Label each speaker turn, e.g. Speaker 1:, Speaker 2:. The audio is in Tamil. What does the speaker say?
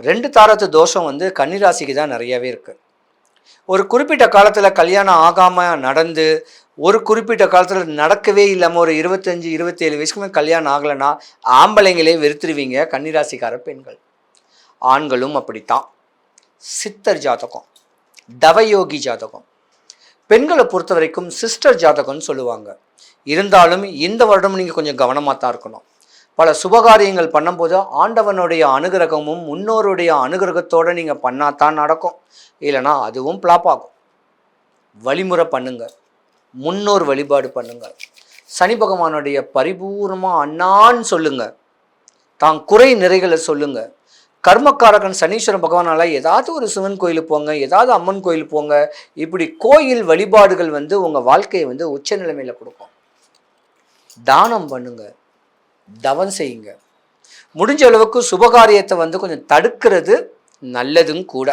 Speaker 1: 2 தாரத்து தோஷம் வந்து கன்னிராசிக்கு தான் நிறையவே இருக்குது. ஒரு குறிப்பிட்ட காலத்தில் கல்யாணம் ஆகாமல் நடந்து, ஒரு குறிப்பிட்ட காலத்தில் நடக்கவே இல்லாமல் ஒரு 25, 27 வயசுக்குமே கல்யாணம் ஆகலைன்னா ஆம்பளைங்களே வெறுத்துருவீங்க கன்னிராசிக்கார பெண்கள். ஆண்களும் அப்படித்தான். சித்தர் ஜாதகம், தவயோகி ஜாதகம். பெண்களை பொறுத்த வரைக்கும் சிஸ்டர் ஜாதகம்னு சொல்லுவாங்க. இருந்தாலும் இந்த வருடம் நீங்கள் கொஞ்சம் கவனமாக தான் இருக்கணும். பல சுபகாரியங்கள் பண்ணும்போது ஆண்டவனுடைய அனுகிரகமும் முன்னோருடைய அனுகிரகத்தோடு நீங்கள் பண்ணாதான் நடக்கும். இல்லைனா அதுவும் ஃப்ளாப் ஆகும். வழிமுறை பண்ணுங்க, முன்னோர் வழிபாடு பண்ணுங்க, சனி பகவானுடைய பரிபூர்ணமாக அண்ணான்னு சொல்லுங்க, தான் குறை நிறைகளை சொல்லுங்க. கர்மக்காரகன் சனீஸ்வர பகவானால ஏதாவது ஒரு சிவன் கோயிலுக்கு போங்க, ஏதாவது அம்மன் கோயிலுக்கு போங்க. இப்படி கோயில் வழிபாடுகள் வந்து உங்கள் வாழ்க்கையை வந்து உச்ச நிலைமையில் கொடுக்கும். தானம் பண்ணுங்க, தவம் செய்யுங்க. முடிஞ்ச அளவுக்கு சுபகாரியத்தை வந்து கொஞ்சம் தடுக்கிறது நல்லதும் கூட.